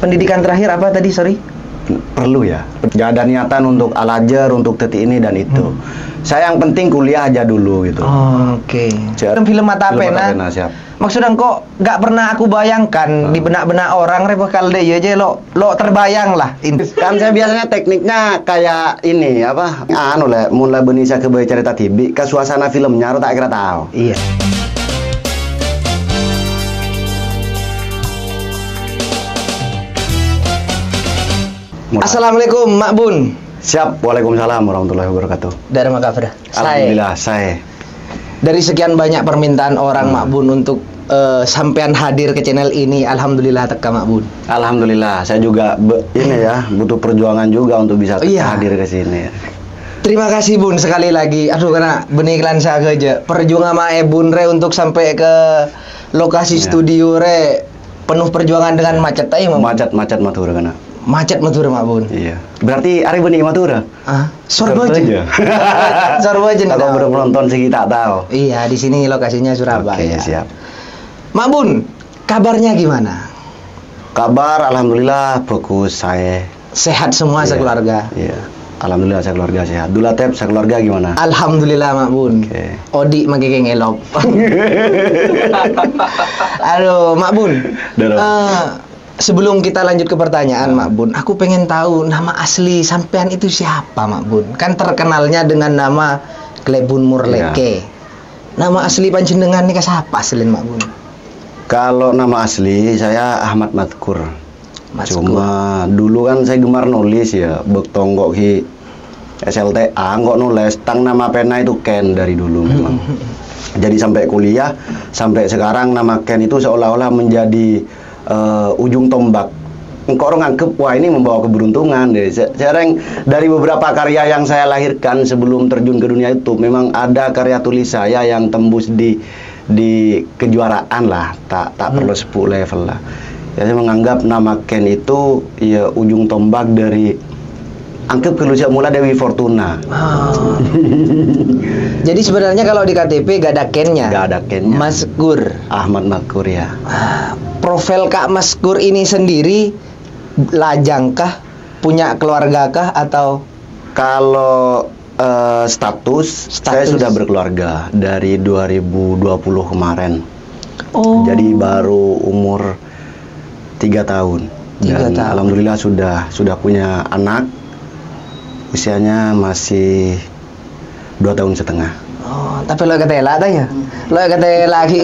Pendidikan terakhir apa tadi, sorry? Perlu ya. Gak ada niatan untuk alajar, untuk tetik ini dan itu. Saya yang penting kuliah aja dulu gitu. Oke. Film Mata Pena. Siap. Maksudnya kok gak pernah aku bayangkan di benak-benak orang bakal deh ya aja lo terbayang lah. Kan saya biasanya tekniknya kayak ini apa? Anu lah, mulai benisa ke cerita TV ke suasana filmnya lo tak kira tahu. Iya. Assalamualaikum Mak Bun. Siap. Waalaikumsalam warahmatullahi wabarakatuh. Dari Makafra. Alhamdulillah saya. Dari sekian banyak permintaan orang Mak Bun untuk sampean hadir ke channel ini, alhamdulillah teka Mak Bun. Alhamdulillah, saya juga ini ya butuh perjuangan juga untuk bisa hadir ke sini. Terima kasih Bun sekali lagi. Aduh karena benih iklan saya aja. Perjuangan sama Bun re untuk sampai ke lokasi studio re penuh perjuangan dengan macet aja Macet Matura kena. Macet Matura Mak Bun. Iya. Berarti hari benih Matura. Sorboja. Sorboja. Kalau belum nonton sih tak tahu. Iya, di sini lokasinya Surabaya. Oke, siap. Mak Bun, kabarnya gimana? Kabar alhamdulillah bagus saya. Sehat semua sekeluarga. Iya. Alhamdulillah saya keluarga sehat. Dulatep sekeluarga gimana? Alhamdulillah Mak Bun. Okay. Odi makikeng elok. Aduh, Mak Bun. Sebelum kita lanjut ke pertanyaan Mak Bun, aku pengen tahu nama asli sampean itu siapa Mak Bun? Kan terkenalnya dengan nama Klebun Murleke. Nama asli panjenengan nih siapa asli Mak Bun? Kalau nama asli saya Ahmad Madkur. Cuma dulu kan saya gemar nulis ya, bektonggok ki SLTA, kok nulis tang nama pena itu Ken dari dulu memang. Jadi sampai kuliah, sampai sekarang nama Ken itu seolah-olah menjadi ujung tombak. Engkau orang anggap wah ini membawa keberuntungan deh. Sering dari beberapa karya yang saya lahirkan sebelum terjun ke dunia itu, memang ada karya tulis saya yang tembus di kejuaraan lah, tak perlu 10 level lah. Ya, saya menganggap nama Ken itu ya ujung tombak dari anggap keluarga mula Dewi Fortuna. Jadi sebenarnya kalau di KTP gak ada Kennya. Gak ada Kennya. Maskur. Ahmad Maskur ya. Profil Kak Maskur ini sendiri lajangkah, punya keluargakah atau? Kalau status saya sudah berkeluarga dari 2020 kemarin. Jadi baru umur 3 tahun. Dan alhamdulillah sudah punya anak. Usianya masih 2 tahun setengah. Tapi lo kata lah ya. Lo kata lagi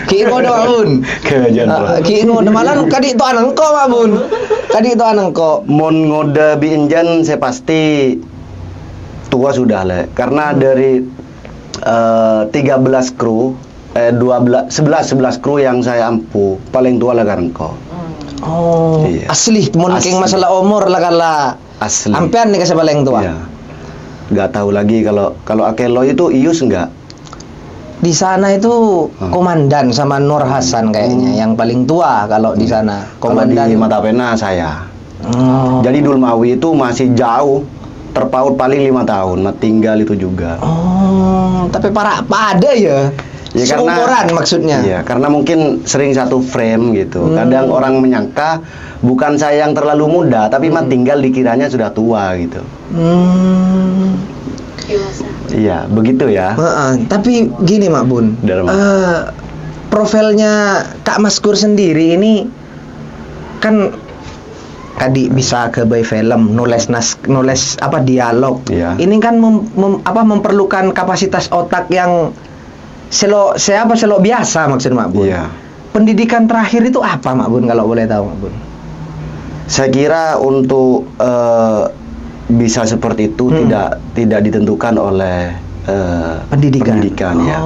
ki ngodo Bun. Ki ngodo malah kadi itu anak kok Mak Bun. Kadi itu anak kok. Mon ngoda bi enjan saya pasti tua sudah lah. Karena dari 13 kru 11 kru yang saya ampuh paling tua lah karena kok. Iya. Asli mon king masalah umur lah kala. Asli. Ampean nih kasih paling tua. Iya. Nggak tahu lagi kalau Akelo itu Ius enggak? Di sana itu komandan sama Nur Hasan kayaknya yang paling tua kalau di sana. Komandan di Mata Pena saya. Jadi Dulmawi itu masih jauh, terpaut paling 5 tahun, tinggal itu juga. Tapi pada ya. Ya seumuran maksudnya. Iya, karena mungkin sering satu frame gitu. Kadang orang menyangka bukan saya yang terlalu muda, tapi tinggal dikiranya sudah tua gitu. Iya, begitu ya. Tapi gini Mak Bun, profilnya Kak Maskur sendiri ini kan tadi bisa ke by film, nulis apa dialog. Iya. Ini kan memerlukan kapasitas otak yang selo biasa maksud Mak Bun. Iya. Pendidikan terakhir itu apa Mak Bun kalau boleh tahu Mak Bun? Saya kira untuk bisa seperti itu tidak ditentukan oleh pendidikan ya.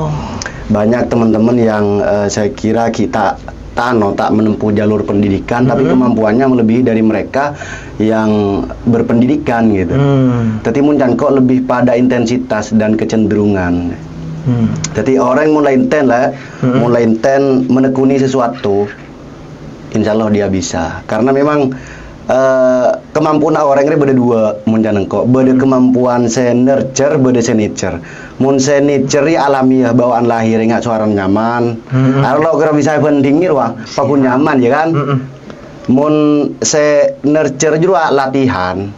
Banyak teman-teman yang saya kira kita tak menempuh jalur pendidikan, tapi kemampuannya melebihi dari mereka yang berpendidikan gitu. Tapi muncan kok lebih pada intensitas dan kecenderungan. Jadi orang mulai inten menekuni sesuatu, insya Allah dia bisa. Karena memang kemampuan orang ini beda dua muncan kok. Beda kemampuan se nurture, beda se nature. Mun se nature alamiah bawaan lahir ingat suara nyaman. Kalau kira bisa pendingir wah, pakun nyaman ya kan. Mun saya nurture juga latihan.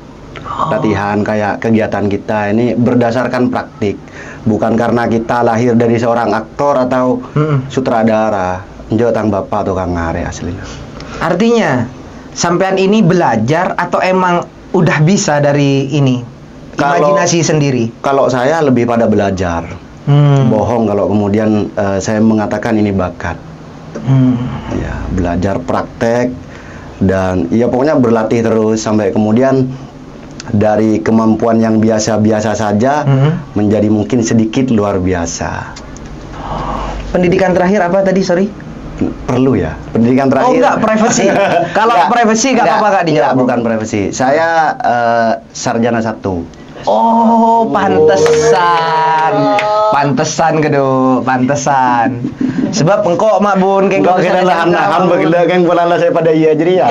Latihan kayak kegiatan kita ini berdasarkan praktik. Bukan karena kita lahir dari seorang aktor atau sutradara. Njo tang bapak tukang ngare aslinya. Artinya sampean ini belajar atau emang udah bisa dari ini? Imajinasi sendiri. Kalau saya lebih pada belajar. Bohong kalau kemudian saya mengatakan ini bakat. Ya, belajar praktek dan ya pokoknya berlatih terus sampai kemudian dari kemampuan yang biasa-biasa saja menjadi mungkin sedikit luar biasa. Pendidikan terakhir apa tadi, sorry? Perlu ya, pendidikan terakhir. Oh enggak, privacy. Kalau privacy enggak apa-apa Kak dijawab. Bukan privacy. Saya sarjana 1. Oh, pantesan kedo, pantesan. Sebab engkau Mak Bun keng kau kena lah hamba kena keng bola saya pada iya jadi ya.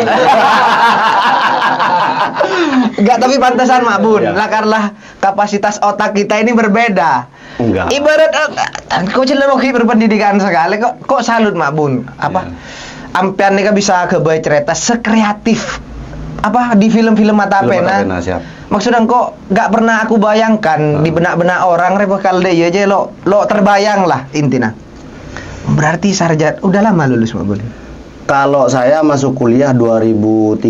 Enggak, tapi pantesan Mak Bun. Lah karena kapasitas otak kita ini berbeda. Enggak. Ibarat kok Cileroki berpendidikan sekali kok salut Mak Bun. Apa? Ampian nih bisa kebaik cerita sekreatif apa di film-film mata pena. Maksudnya kok nggak pernah aku bayangkan di benak-benak orang repokal deh ya aja lo terbayang lah intinya. Berarti sarjana udah lama lulus Mak Bun. Kalau saya masuk kuliah 2013,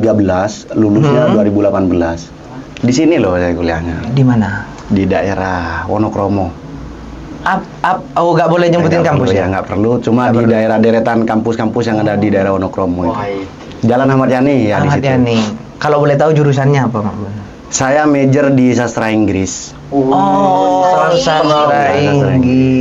lulusnya 2018. Di sini loh saya kuliahnya. Di mana? Di daerah Wonokromo. Oh nggak boleh nyebutin kampus ya? Nggak perlu, cuma di daerah deretan kampus-kampus yang ada di daerah Wonokromo. Jalan Ahmad Yani ya. Ahmad Yani. Kalau boleh tahu jurusannya apa Mak Bun? Saya major di sastra Inggris. Sastra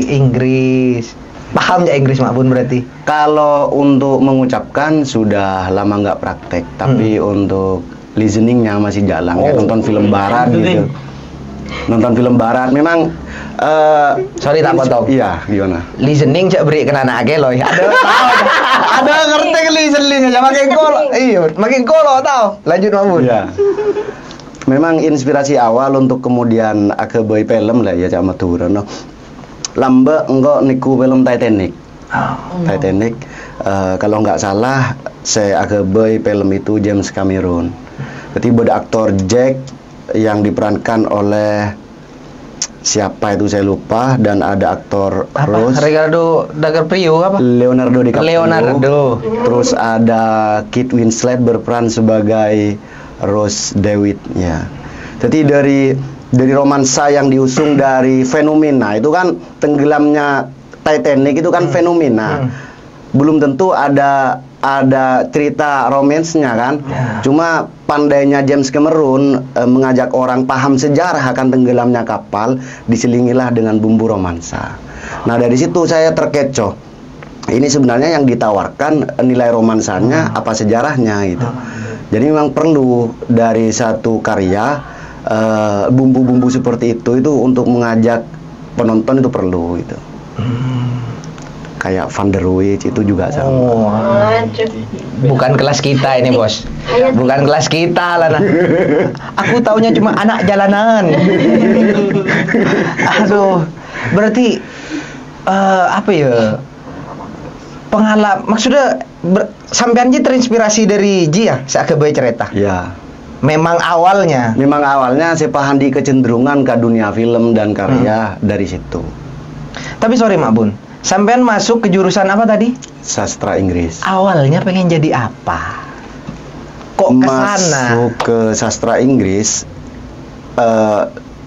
Inggris. Paham ya Inggris Mak Bun berarti? Kalau untuk mengucapkan sudah lama nggak praktek, tapi untuk listeningnya masih jalan. Ya, nonton film barat gitu. Nonton film barat memang sorry tak potong. Iya, gimana? Listening cak beri kena anak loh. Ada ngerti listening aja makin kolo. Iya, makin kolo tau. Lanjut Mak Bun. Iya. Memang inspirasi awal untuk kemudian aku boy film lah ya cak matur no. Lambe enggak niku film Titanic. Titanic kalau nggak salah saya agak boy film itu James Cameron. Jadi ada aktor Jack yang diperankan oleh siapa itu saya lupa dan ada aktor Rose. Ricardo Dacarprio apa? Leonardo DiCaprio. Leonardo. Terus ada Kate Winslet berperan sebagai Rose DeWitt ya. Jadi dari romansa yang diusung dari fenomena itu kan tenggelamnya Titanic itu kan fenomena. Belum tentu ada cerita romansnya kan. Cuma pandainya James Cameron mengajak orang paham sejarah akan tenggelamnya kapal diselingilah dengan bumbu romansa. Nah dari situ saya terkecoh. Ini sebenarnya yang ditawarkan nilai romansanya apa sejarahnya gitu. Jadi memang perlu dari satu karya bumbu-bumbu seperti itu untuk mengajak penonton itu perlu gitu. Kayak Van der Wijk itu juga sama. Bukan kelas kita ini bos. Bukan kelas kita lah. Aku taunya cuma anak jalanan. Aduh, berarti apa ya? Pengalaman maksudnya sampean ji terinspirasi dari Ji ya saat kebaik cerita. Ya. Memang awalnya saya paham di kecenderungan ke dunia film dan karya dari situ. Tapi sorry Mak Bun, sampean masuk ke jurusan apa tadi? Sastra Inggris. Awalnya pengen jadi apa? Kok kesana? Masuk ke sastra Inggris,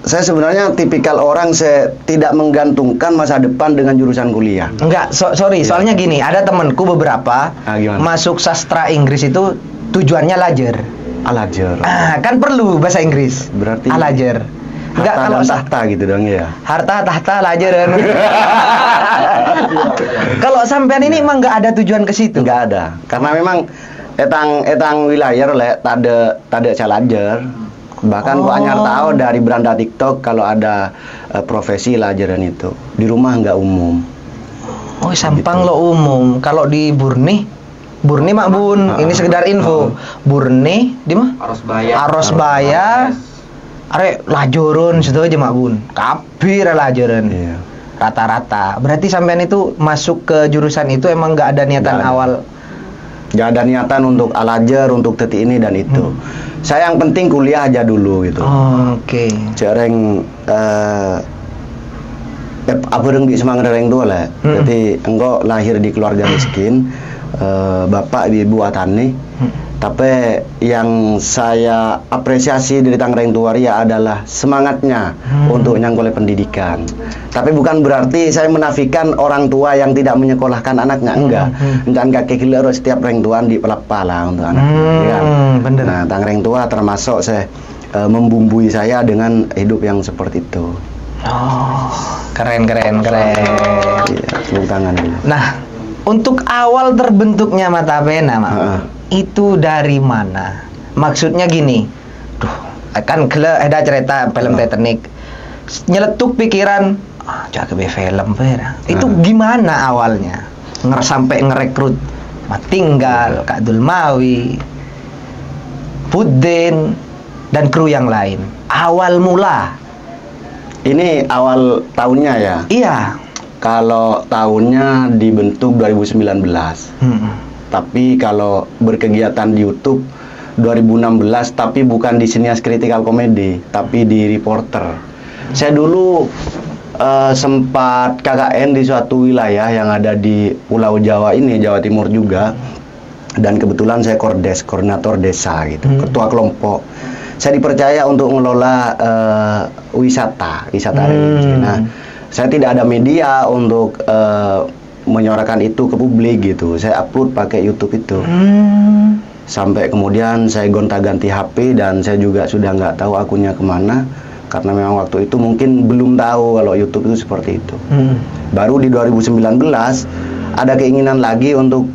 saya sebenarnya tipikal orang saya tidak menggantungkan masa depan dengan jurusan kuliah. Enggak, sorry, soalnya gini, ada temanku beberapa masuk sastra Inggris itu tujuannya lajer. Alajer. Kan perlu bahasa Inggris. Berarti alajer. Enggak kalau tahta gitu dong ya. Harta tahta lajer. Kalau sampean ini emang nggak ada tujuan ke situ. Nggak ada. Karena memang etang wilayah oleh tade calajer. Bahkan kok anyar tahu dari beranda TikTok kalau ada profesi lajeran itu. Di rumah nggak umum. Oh, Sampang gitu. Lo umum. Kalau di Burni Mak Bun, ini sekedar info. Burni di mana? Arosbaya. Are lajoron situ aja Mak Bun. Kabir lajoron. Iya. Rata-rata. Berarti sampean itu masuk ke jurusan itu emang nggak ada niatan awal. Gak ada niatan untuk alajar, untuk tetik ini dan itu. Saya yang penting kuliah aja dulu gitu. Oke. Jarang apa dong di semangat orang tua lah. Jadi engkau lahir di keluarga miskin, bapak ibu atani. Tapi yang saya apresiasi dari Tangerang tua ya adalah semangatnya untuk nyangkole pendidikan. Tapi bukan berarti saya menafikan orang tua yang tidak menyekolahkan anaknya, enggak. Jangan kakek kilo setiap orang tua di pelapala untuk anak. Ya. Bener. Nah, Tangerang tua termasuk saya membumbui saya dengan hidup yang seperti itu. Oh, keren. Iya, tepuk tangan dulu. Nah, untuk awal terbentuknya Mata Pena, Mak, itu dari mana? Maksudnya gini, kan ada cerita film Titanic, nyeletuk pikiran, jaga be film pera. Itu gimana awalnya? Sampai ngerekrut Matinggal, Kak Dulmawi, Pudin, dan kru yang lain. Awal mula. Ini awal tahunnya ya? Iya. Kalau tahunnya dibentuk 2019. Tapi kalau berkegiatan di YouTube 2016, tapi bukan di Sinias Critical Comedy, tapi di Reporter. Saya dulu sempat KKN di suatu wilayah yang ada di Pulau Jawa ini, Jawa Timur juga. Dan kebetulan saya Kordes, koordinator desa gitu, ketua kelompok. Saya dipercaya untuk mengelola wisata religi. Nah, saya tidak ada media untuk menyuarakan itu ke publik gitu. Saya upload pakai YouTube itu. Sampai kemudian saya gonta-ganti HP dan saya juga sudah nggak tahu akunnya kemana karena memang waktu itu mungkin belum tahu kalau YouTube itu seperti itu. Baru di 2019 ada keinginan lagi untuk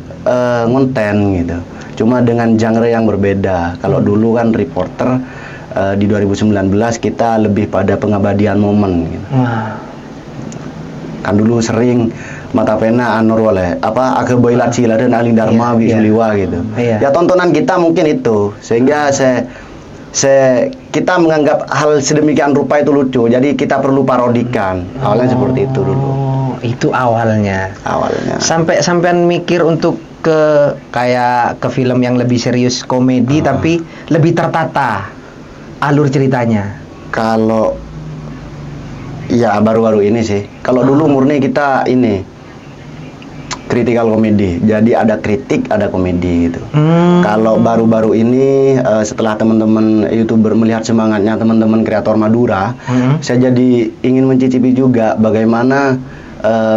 ngonten gitu. Cuma dengan genre yang berbeda. Kalau dulu kan Reporter di 2019 kita lebih pada pengabadian momen gitu. Kan dulu sering Mata Pena Anur oleh Ake Boylat Cila dan Ali Dharma Bisuliwa gitu. Ya tontonan kita mungkin itu sehingga kita menganggap hal sedemikian rupa itu lucu. Jadi kita perlu parodikan. Awalnya seperti itu dulu. Itu awalnya. Sampean mikir untuk kayak ke film yang lebih serius komedi tapi lebih tertata alur ceritanya. Kalau ya baru-baru ini sih. Kalau dulu murni kita ini critical komedi. Jadi ada kritik, ada komedi gitu. Kalau baru-baru ini setelah teman-teman YouTuber melihat semangatnya teman-teman kreator Madura, saya jadi ingin mencicipi juga bagaimana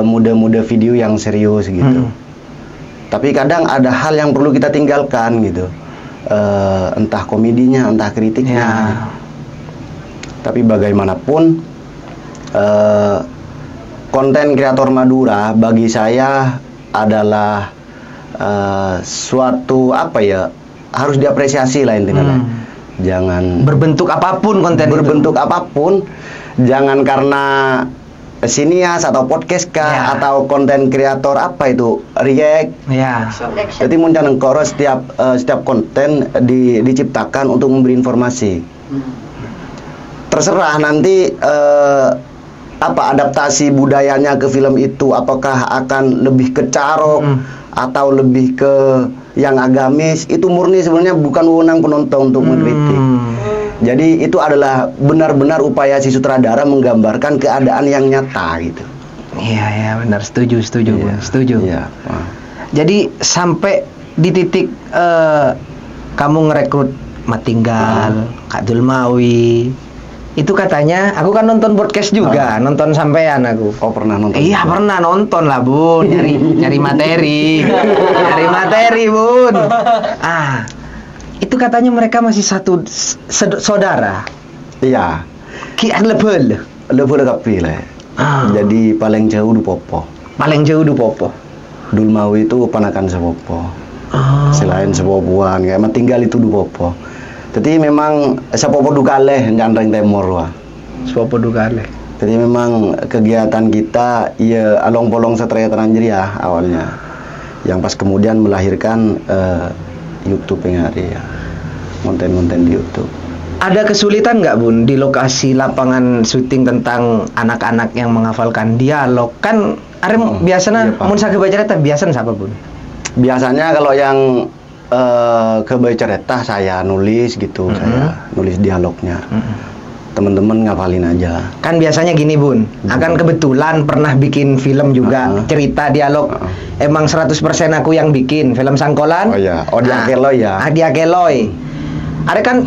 mode-mode video yang serius gitu. Tapi kadang ada hal yang perlu kita tinggalkan gitu. Entah komedinya, entah kritiknya. Tapi bagaimanapun konten kreator Madura bagi saya adalah suatu harus diapresiasi lah intinya. Jangan berbentuk apapun konten apapun, jangan karena sinias atau podcast atau konten kreator react. Jadi muncul engkoro setiap konten diciptakan untuk memberi informasi. Terserah nanti adaptasi budayanya ke film itu, apakah akan lebih ke carok atau lebih ke yang agamis, itu murni sebenarnya bukan wewenang penonton untuk mengkritik. Jadi itu adalah benar-benar upaya si sutradara menggambarkan keadaan yang nyata gitu. Iya benar, setuju. Jadi sampai di titik kamu ngerekrut Matinggal, Kak Dulmawi. Itu katanya, aku kan nonton podcast juga, nonton sampean aku. Oh pernah nonton? Iya pernah nonton lah Bun, nyari materi, Bun. Itu katanya mereka masih satu saudara. Iya. Kian lebel kapi lah. Jadi paling jauh du popo. Dulmawi itu panakan sepopo. Selain sepopuan, kayak Matinggal itu du popo. Jadi memang sepopo dukaleh Tangerang Timur wah. Sepopo dukaleh. Jadi memang kegiatan kita along polong Satria Teranjeria awalnya. Yang pas kemudian melahirkan YouTube yang hari ya. Konten-konten di YouTube. Ada kesulitan nggak Bun di lokasi lapangan syuting tentang anak-anak yang menghafalkan dialog? Kan biasanya mun saged baca cerita biasa siapa Bun? Biasanya kalau yang kebaik cerita saya nulis gitu, saya nulis dialognya. Teman-teman ngafalin aja. Kan biasanya gini Bun, akan kebetulan pernah bikin film juga, cerita dialog. Emang 100% aku yang bikin film Sangkolan. Oh iya, Dia Keloy ya. Dia Keloy. Ada kan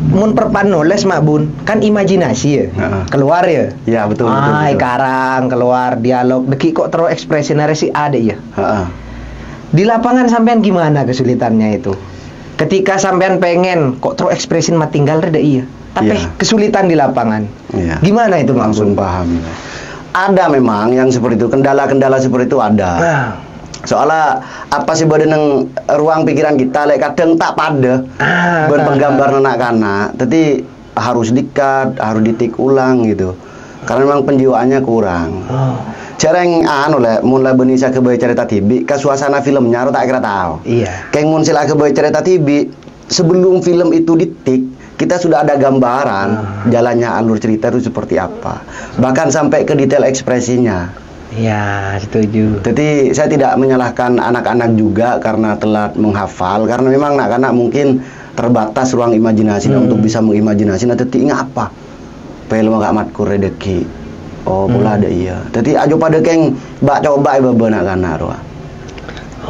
mun perpan nulis mak Bun, kan imajinasi ya. Keluar ya. Iya, betul. Karang keluar dialog, deki kok terus ekspresi narasi ada ya. Di lapangan sampean gimana kesulitannya itu? Ketika sampean pengen kok terus ekspresin mah tinggal reda iya. Tapi kesulitan di lapangan. Gimana itu langsung paham. Ada memang yang seperti itu, kendala-kendala seperti itu ada. Soalnya apa sih badan ruang pikiran kita kadang tak pada berpenggambar anak-anak. Tapi harus dikat, harus ditik ulang gitu. Karena memang penjiwaannya kurang. Jarang mulai benisa kebaik cerita TV, ke suasana filmnya tak kira tahu. Kayak mun sila kebaik cerita TV, sebelum film itu ditik, kita sudah ada gambaran jalannya alur cerita itu seperti apa, bahkan sampai ke detail ekspresinya. Iya, setuju. Jadi saya tidak menyalahkan anak-anak juga karena telat menghafal, karena memang anak-anak mungkin terbatas ruang imajinasi untuk bisa mengimajinasi. Nah, tapi ingat apa? Film agak matkur redeki. Pula ada iya. Jadi aja pada keng coba anak-anak ruang.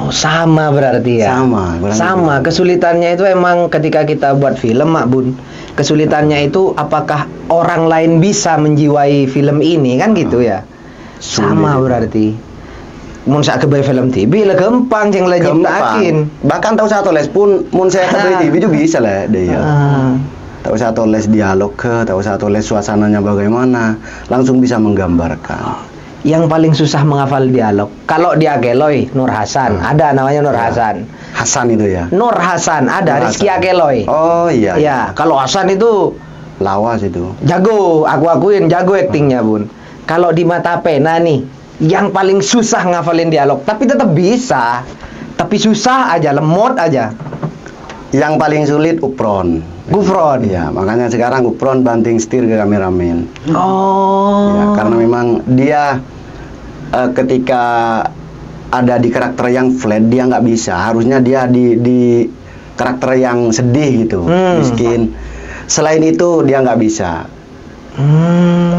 Sama berarti ya. Sama. Kesulitannya itu emang ketika kita buat film, Mak Bun. Kesulitannya itu apakah orang lain bisa menjiwai film ini kan gitu ya. Sama berarti. Mun saya kebaik film TV lah gampang yang lagi takin. Bahkan tahu satu les pun mun saya kebaik TV juga bisa lah dia. Tahu satu les dialog tahu satu les suasananya bagaimana, langsung bisa menggambarkan. Yang paling susah menghafal dialog. Kalau dia Keloy, Nur Hasan, ada namanya Nur Hasan. Hasan itu ya. Nur Hasan ada, Rizky Akeloy. Oh iya. Ya, kalau Hasan itu lawas itu. Jago, aku akuin jago aktingnya Bun. Kalau di Mata Pena nih, yang paling susah ngafalin dialog, tapi tetap bisa. Tapi susah aja, lemot aja. Yang paling sulit Gufron. Ya, makanya sekarang Gufron banting setir ke kameramen. Ya, karena memang dia ketika ada di karakter yang flat dia nggak bisa. Harusnya dia di karakter yang sedih gitu, miskin. Selain itu dia nggak bisa.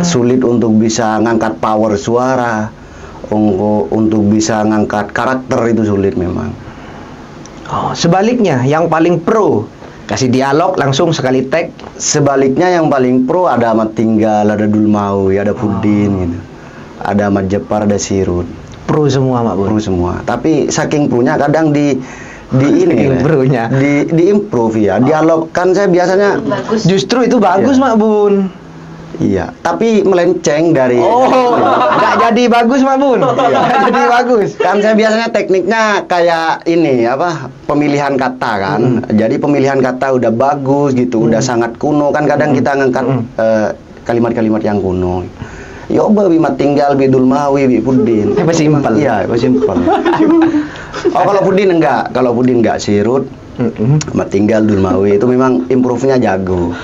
Sulit untuk bisa ngangkat power suara, untuk bisa ngangkat karakter itu sulit memang. Sebaliknya yang paling pro kasih dialog langsung sekali tag. Sebaliknya yang paling pro ada Amat Tinggal, ada Dulmawi, ada Pudin gitu. Ada Amat Jepar, ada Sirut. Pro semua Mak Bun. Pro semua. Tapi saking pro-nya kadang di improve ya. Dialog kan saya biasanya justru itu bagus Mak Bun. Iya, tapi melenceng dari nggak jadi bagus Mak Bun. Nggak jadi bagus. Kan saya biasanya tekniknya kayak ini pemilihan kata kan. Jadi pemilihan kata udah bagus gitu, udah sangat kuno kan kadang kita ngangkat kalimat-kalimat yang kuno. Yo Amat Tinggal, Bidul Mawi, Bi Pudin. Simpel. Iya, simpel. Kalau Pudin enggak, Sirut, Amat Tinggal, Dulmawi itu memang improve-nya jago.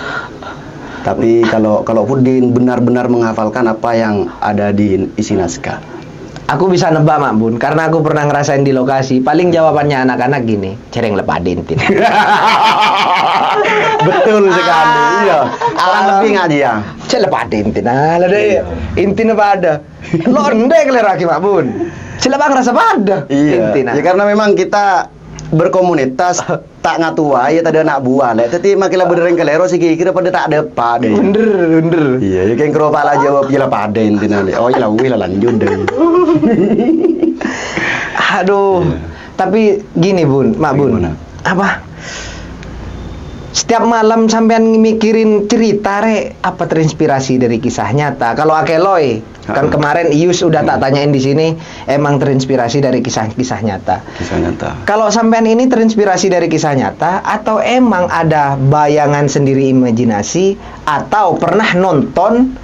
Tapi kalau Pudin benar-benar menghafalkan apa yang ada di isi naskah. Aku bisa nebak Mak Bun, karena aku pernah ngerasain di lokasi. Paling jawabannya anak-anak gini, cereng lepadin tin. Betul sekali. Iya. Alang lebih nggak dia? Lepadin tin. Lah deh. Intinya pada. Londe keleraki Mak Bun. Bang rasa pada. Iya. Ya karena memang kita berkomunitas tak ngatua ya tadi anak buah lah. Tapi makin berdereng kelero sih kira pada tak ada apa deh. Bener. Iya, ya kayak keropa lah jawab ya pada intinya deh. Oh ya lah lanjut deh. Aduh. Tapi gini Bun, Mak Bun. Apa? Setiap malam sampean mikirin cerita apa terinspirasi dari kisah nyata? Kalau Akeloy kan kemarin Ius udah tak tanyain di sini, emang terinspirasi dari kisah-kisah nyata. Kisah nyata. Kalau sampean ini terinspirasi dari kisah nyata atau emang ada bayangan sendiri imajinasi atau pernah nonton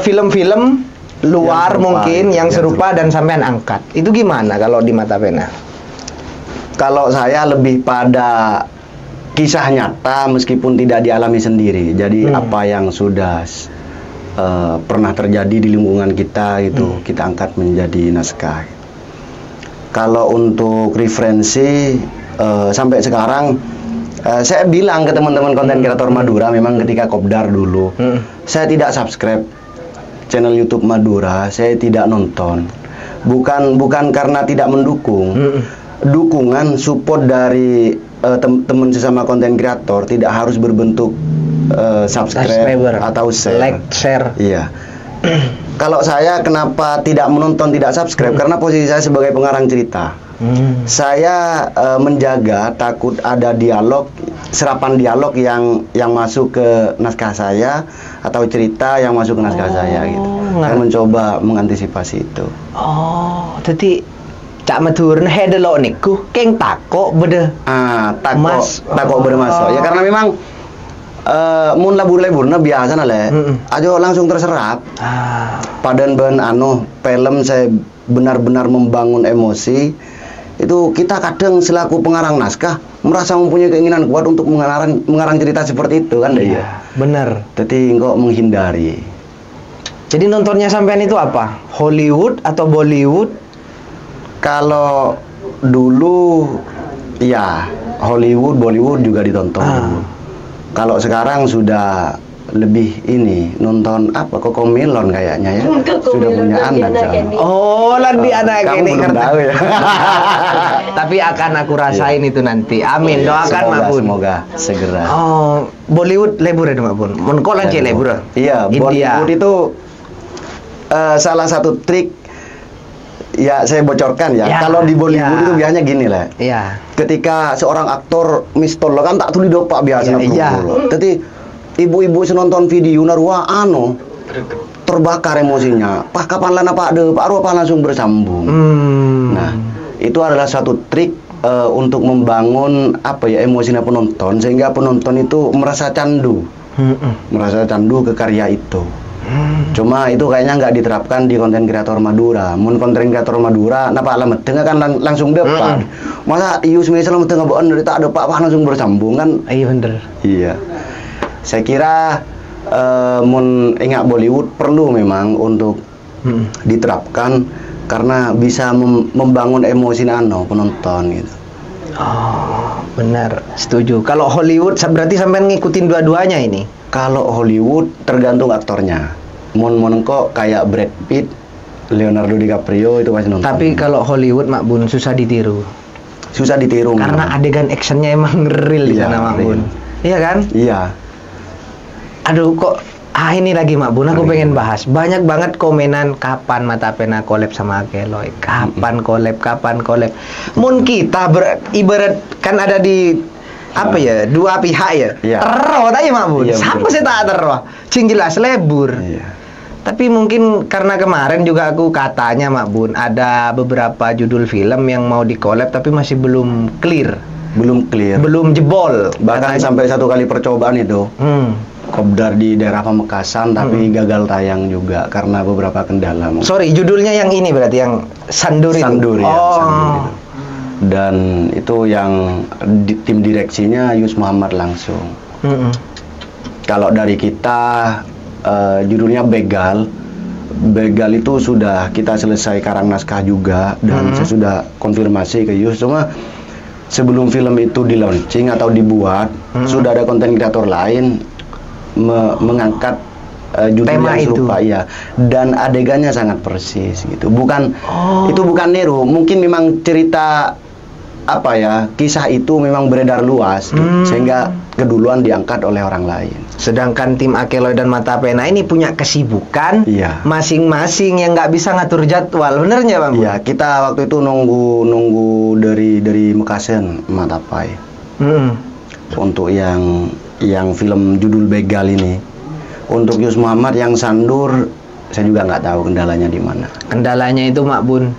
film-film luar mungkin yang serupa dan sampean angkat? Itu gimana kalau di Mata Pena? Kalau saya lebih pada kisah nyata meskipun tidak dialami sendiri. Jadi apa yang sudah pernah terjadi di lingkungan kita itu kita angkat menjadi naskah. Kalau untuk referensi sampai sekarang saya bilang ke teman-teman konten kreator Madura, memang ketika kopdar dulu saya tidak subscribe channel YouTube Madura, saya tidak nonton. Bukan karena tidak mendukung. Dukungan support dari teman sesama konten kreator tidak harus berbentuk subscriber atau share. Iya. Kalau saya kenapa tidak menonton, tidak subscribe, karena posisi saya sebagai pengarang cerita. Saya menjaga takut ada dialog, serapan dialog yang masuk ke naskah saya atau cerita yang masuk ke naskah saya gitu. Saya mencoba mengantisipasi itu. Oh, jadi cak maturun hedelok niku keng takok bede. Takok bede masuk. Ya karena memang mun labur-laburna biasa nale, aja langsung terserap. Padan ben film saya benar-benar membangun emosi. Itu kita kadang selaku pengarang naskah merasa mempunyai keinginan kuat untuk mengarang cerita seperti itu kan, iya, benar. Jadi kok menghindari. Jadi nontonnya sampean itu apa? Hollywood atau Bollywood? Kalau dulu ya Hollywood, Bollywood juga ditonton dulu. Kalau sekarang sudah lebih ini nonton apa Kokomilon kayaknya ya. Sudah punya anak kan. Oh, lagi anak ini belum tahu ya. Tapi akan aku rasain itu nanti. Amin. Doakan Mak Bun. Semoga segera. Oh, Bollywood lebur ya Mak Bun. Mun kok lanci lebur. Iya, Bollywood itu salah satu trik. Ya, saya bocorkan ya. Kalau di Bollywood itu biasanya gini lah. Iya. Ketika seorang aktor mistol kan tak tuli dopak biasa Jadi ibu-ibu senonton video narua terbakar emosinya. Pak kapan lana Pak Arwah langsung bersambung. Nah, itu adalah satu trik untuk membangun emosinya penonton sehingga penonton itu merasa candu. Merasa candu ke karya itu. Cuma itu kayaknya nggak diterapkan di konten kreator Madura. Mun konten kreator Madura, napa alamat tengah kan langsung depan. Masa ius misalnya tengah boon dari tak ada pak langsung bersambung kan? Iya bener. Iya. Saya kira mun ingat Bollywood perlu memang untuk diterapkan karena bisa membangun emosi penonton gitu. Oh, benar, setuju. Kalau Hollywood berarti sampai ngikutin dua-duanya ini. Kalau Hollywood tergantung aktornya. Mon kok kayak Brad Pitt, Leonardo DiCaprio itu masih nonton. Tapi kalau Hollywood Mak Bun susah ditiru. Susah ditiru. Karena adegan actionnya emang real di sana Mak Bun. Iya kan? Iya. Aduh kok ini lagi Mak Bun, aku pengen bahas. Banyak banget komenan kapan Mata Pena collab sama Akeloy. Kapan collab. Mun kita ibarat kan ada di dua pihak ya. Terro tadi Mak Bun. Siapa sih tak terro? Cing jelas lebur. Iya. Tapi mungkin karena kemarin juga aku katanya Mak Bun ada beberapa judul film yang mau di-collab tapi masih belum clear. Belum jebol. Bahkan sampai satu kali percobaan itu. Kopdar di daerah Pamekasan tapi gagal tayang juga karena beberapa kendala. Sorry, judulnya yang ini berarti yang Sandur itu. Sandur ya. Sandur itu. Dan itu yang tim direksinya Yus Muhammad langsung. Kalau dari kita judulnya Begal itu sudah kita selesai karang naskah juga dan saya sudah konfirmasi ke Yus. Cuma sebelum film itu di launching atau dibuat sudah ada konten kreator lain mengangkat judul tema yang serupa ya, dan adegannya sangat persis gitu. Itu bukan niru, mungkin memang cerita kisah itu memang beredar luas sehingga keduluan diangkat oleh orang lain. Sedangkan tim Akeloy dan Mata Pena ini punya kesibukan masing-masing yang nggak bisa ngatur jadwal, benernya Bang? Iya, kita waktu itu nunggu dari Mekasen Matapai untuk yang film judul Begal ini. Untuk Yus Muhammad yang Sandur saya juga nggak tahu kendalanya di mana. Kendalanya itu Mak Bun,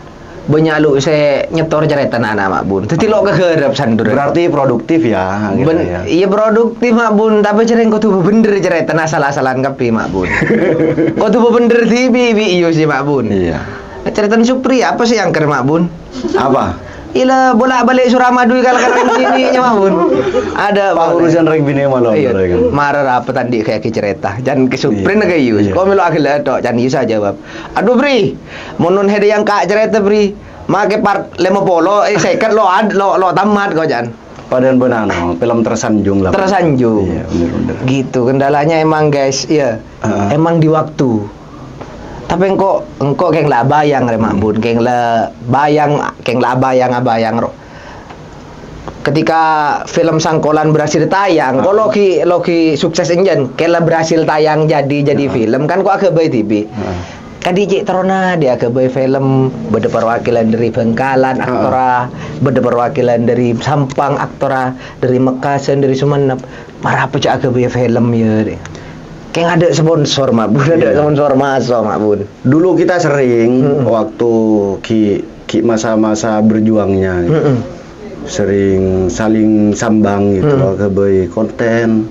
banyak lu saya nyetor ceretan anak Mak Bun. Itu lo kegerap Sandur. Berarti produktif ya, gitu ya. Iya produktif Mak Bun, tapi cereng kau tuh bener ceretan asal-asalan kapi Mak Bun. Kau tuh bener TV iyo sih Mak Bun. Iya. Ceretan Supri apa sih yang ker Mak Bun? Apa? Ila bolak-balik Suramadu kalau sini Mak Bun. Ada urusan rek bini malah. Iya. Marah apa tadi kayak cerita. Jangan ke Supri na kayu. Kau melo akil tok, jangan bisa jawab. Aduh Bri, munun hede yang kak cerita Bri. make part 50 second lo tamat kau jangan. Padahal benar, film tersanjung lah. Tersanjung. Iya, bener. Gitu, kendalanya emang guys, iya. Emang di waktu. Tapi engkau kayak lah bayang Mak Bun, kayak lah bayang ro. Ketika film Sangkolan berhasil tayang, kok Loki sukses enjen, kayak lah berhasil tayang jadi film kan kok agak baik TV. Kan DJ Trona dia ke film beda perwakilan dari Bengkalan aktora, beda perwakilan dari Sampang aktora, dari Mekasan, dari Sumenep. Marah apa cak ke film ya deh. Kayak ada sponsor Mak Bun, ada sponsor masuk Mak Bun. Dulu kita sering waktu ki masa-masa berjuangnya gitu. Sering saling sambang gitu ke konten.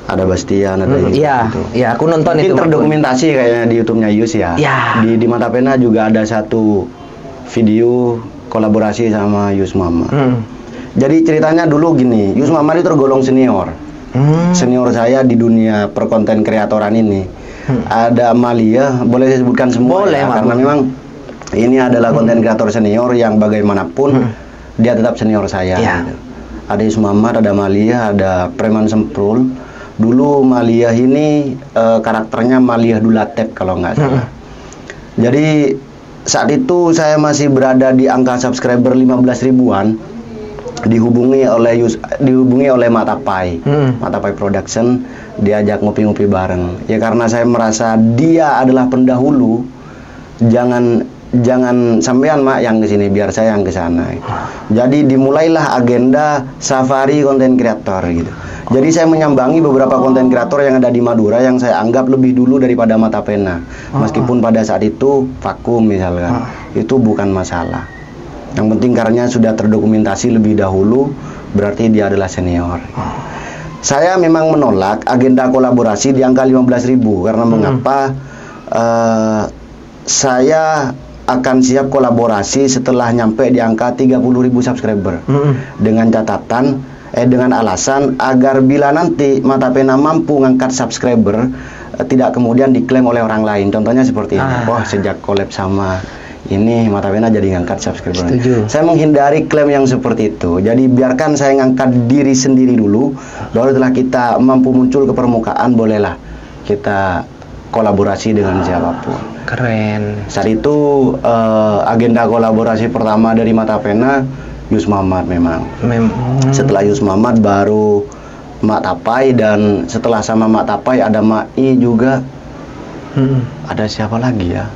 Ada Bastian, ada gitu. Iya, aku nonton mungkin itu. Terdokumentasi kayaknya di YouTube-nya Yus ya. Di Mata Pena juga ada satu video kolaborasi sama Yus Muhammad. Jadi ceritanya dulu gini, Yus Muhammad itu tergolong senior. Senior saya di dunia perkonten kreatoran ini. Ada Amalia, boleh saya sebutkan semua ya, karena memang ini adalah konten kreator senior yang bagaimanapun dia tetap senior saya. Gitu. Ada Yus Muhammad, ada Amalia, ada Preman Semprul. Dulu Malia ini karakternya Malia Dulatep kalau nggak salah. Jadi saat itu saya masih berada di angka subscriber 15 ribuan, dihubungi oleh Matapai, Matapai Production, diajak ngopi-ngopi bareng. Ya karena saya merasa dia adalah pendahulu, jangan sampean Mak yang kesini, biar saya yang kesana. Jadi dimulailah agenda safari konten kreator gitu. Jadi saya menyambangi beberapa konten kreator yang ada di Madura yang saya anggap lebih dulu daripada Mata Pena. Meskipun pada saat itu vakum misalkan, itu bukan masalah. Yang penting karena sudah terdokumentasi lebih dahulu, berarti dia adalah senior. Saya memang menolak agenda kolaborasi di angka 15.000 karena mengapa saya akan siap kolaborasi setelah nyampe di angka 30.000 subscriber dengan catatan dengan alasan agar bila nanti Mata Pena mampu ngangkat subscriber tidak kemudian diklaim oleh orang lain. Contohnya seperti ini. Wah, sejak collab sama ini Mata Pena jadi ngangkat subscriber. Saya menghindari klaim yang seperti itu. Jadi biarkan saya ngangkat diri sendiri dulu, baru setelah kita mampu muncul ke permukaan, bolehlah kita kolaborasi dengan siapapun. Keren. Saat itu agenda kolaborasi pertama dari Mata Pena Yus Muhammad memang. Setelah Yus Muhammad baru Mak Tapai, dan setelah sama Mak Tapai ada Mak I juga. Ada siapa lagi ya?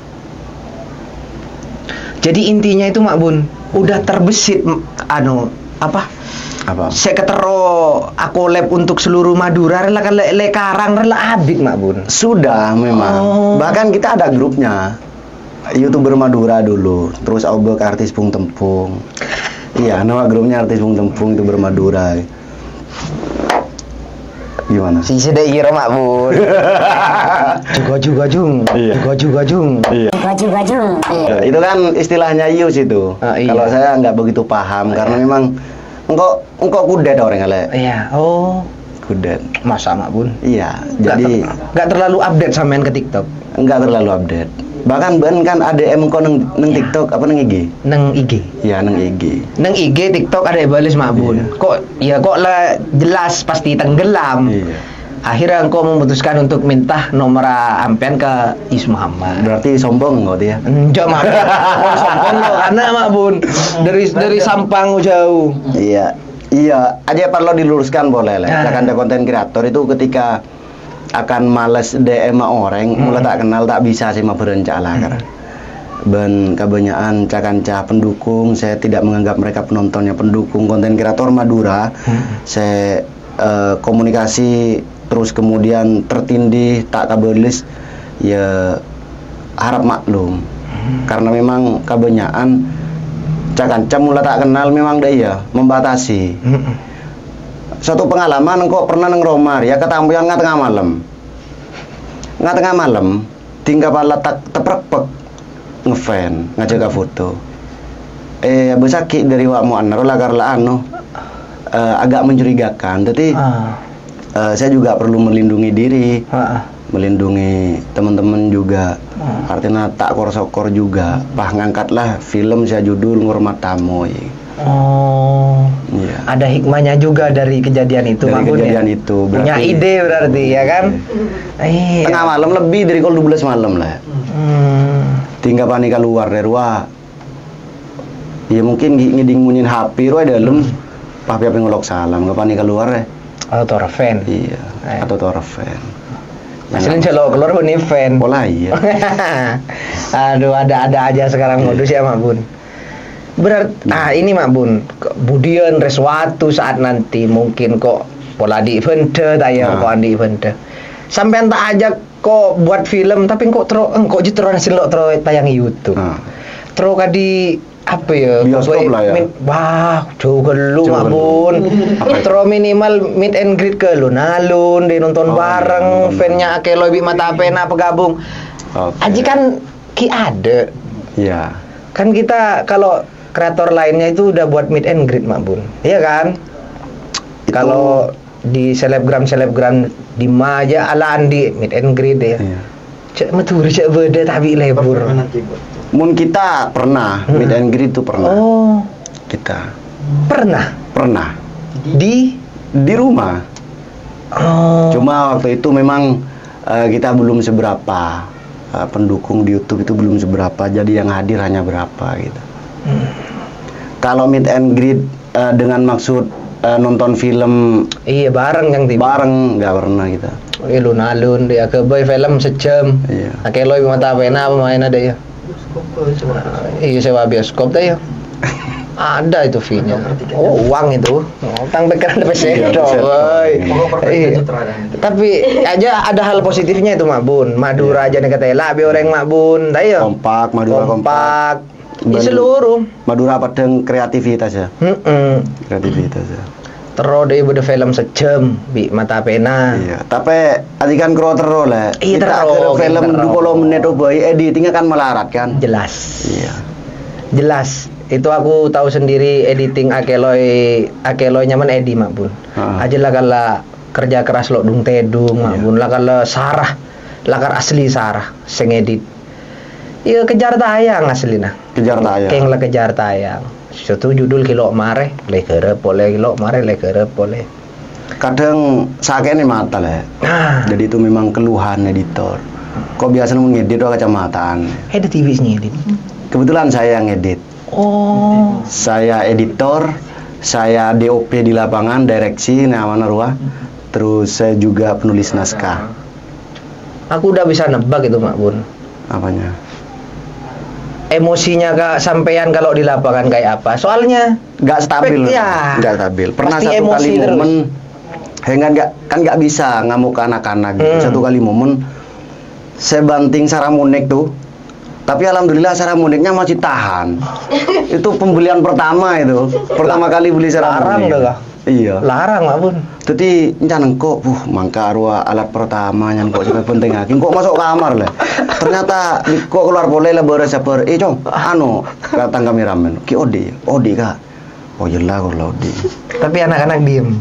Jadi intinya itu Mak Bun udah terbesit saya ketero aku lab untuk seluruh Madura rela karang rela abik Mak Bun. Sudah memang. Bahkan kita ada grupnya. YouTuber Madura dulu, terus Obek artis Pung Tempung. Iya, nama grupnya artis Pung Tempung itu bermadura. Gimana? Si sedek kira Mak Bun. Juga jung. Iya. Itu kan istilahnya Yus itu. Iya. Kalau saya nggak begitu paham karena memang engkau kudet orang kali. Iya. Kudet. Masa Mak Bun? Iya. Jadi nggak terlalu update sampean ke TikTok. Nggak terlalu update. Bahkan ben kan ADM kok neng TikTok apa neng IG? Neng IG. Iya, neng IG. Neng IG TikTok ada balis Mak Bun. Kok lah jelas pasti tenggelam. Iya. Akhirnya engkau memutuskan untuk minta nomor ampean ke Yus Muhammad. Berarti sombong enggak dia? Enggak Mak. Sombong lo karena Mak Bun dari Sampang jauh. Iya. Aja perlu diluruskan boleh lah. Kan ada konten kreator itu ketika akan males DM orang, mulai tak kenal tak bisa sih mah berencana kan. Ben kebanyakan cakanca pendukung, saya tidak menganggap mereka penontonnya, pendukung konten kreator Madura. Saya komunikasi terus kemudian tertindih tak kabelis ya harap maklum. Karena memang kebanyakan cakanca mulai tak kenal memang dia membatasi. Suatu pengalaman engkau pernah neng Romar ya ketampilan tengah malam tinggal pala tak teprepek ngefan ngajaga foto besaki dari wakmu anar lah karena agak mencurigakan. Jadi saya juga perlu melindungi diri, melindungi teman-teman juga. Artinya tak kor-sokor juga. Ngangkatlah film saya judul Ngurmat Tamu. Oh, iya. Ada hikmahnya juga dari kejadian itu, dari kejadian itu. Berarti, punya ide berarti ya kan? Iya. Tengah malam lebih dari kalau 12 malam lah. Tinggal panik keluar dari rumah. Ya mungkin ngiding munyin HP ruah dalam. Papi apa ngolok salam, nggak panik keluar ya. Atau fan. Iya. Atau fan. Hasilnya kalau keluar nih fan. Pola iya. Aduh, ada aja sekarang modus ya Mak Bun. Ini Mak Bun, kemudian suatu saat nanti mungkin kok pola di event tayang kok di event. Sampai tak ajak kok buat film tapi kok justru hasil lo tayang YouTube. Terus kadi apa ya? Bioskop lah ya. Wah, jauh ke lu Mak Bun. Terus minimal meet and greet ke lu nalun, di nonton bareng, fannya Akeloy bi mata pena pegabung. Aji kan ki ada. Iya. Kan kita kalau kreator lainnya itu udah buat meet and greet Mak Bun. Iya kan? Kalau di selebgram di aja ala Andi meet and greet ya. Iya. Cek metur cek beda tapi lebur. Mun kita pernah meet and greet itu pernah. Oh. Kita. Pernah. Di rumah. Oh. Cuma waktu itu memang kita belum seberapa. Pendukung di YouTube itu belum seberapa, jadi yang hadir hanya berapa gitu. Kalau meet and greet dengan maksud nonton film, iya bareng yang tiba. Bareng nggak pernah kita. Alun-alun dia ke boy film sejam. Iya. Akeloy mata pena pemain ada ya. Iya sewa bioskop dah ya. Ada itu fee-nya. Oh, uang itu. Tang bekeran ada pesedo, boy. Tapi aja ada hal positifnya itu Mak Bun. Madura aja nih katanya bi orang Mak Bun. Tayo. Kompak, Madura kompak. Di seluruh Madura padang kreativitas ya. Kreativitas ya. Terus dia bude film sejam bi mata pena. Iya, tapi tadi kan kro terus lah. Iya terus. Film 20 menit tuh boy, editingnya kan melarat kan. Jelas. Iya. Jelas. Itu aku tahu sendiri editing Akeloy nyaman edi Mak Bun. Aja lah kalau kerja keras lo dung tedung Mak Bun lah kalau sarah lakar asli sarah sing edit. Iya kejar tayang asli nah. Kejar tayang. Keng lah kejar tayang. Suatu judul kilo mare lekerep boleh kilo mare lekerep boleh. Kadang sakit nih mata lah. Jadi itu memang keluhan editor. Kok biasanya mengedit do kacamataan. Ada TV-nya edit. Kebetulan saya yang edit. Oh. Saya editor, saya DOP di lapangan, direksi, namanya ruah. Terus saya juga penulis naskah. Aku udah bisa nebak itu Mak Bun. Apanya? Emosinya Kak sampean kalau di lapangan kayak apa? Soalnya nggak stabil. Ya. Nggak stabil. Pernah pasti satu kali terus. momen, nggak bisa ngamuk ke anak-anak. Gitu. Satu kali momen, saya banting Saramonik tuh. Tapi alhamdulillah Saramoniknya masih tahan. Itu pembelian pertama itu. Pertama kali beli Saramonik. Larang dah. Iya. Larang Mak Bun. Jadi ncan kok, mangka arwah alat pertama yang kok sampai penting lagi. Kok masuk kamar lah. Ternyata kok keluar boleh lah beres apa? Cong, kata kameramen. Ki Odi Kak. Oh jelas kalau Odi. Tapi anak-anak diem.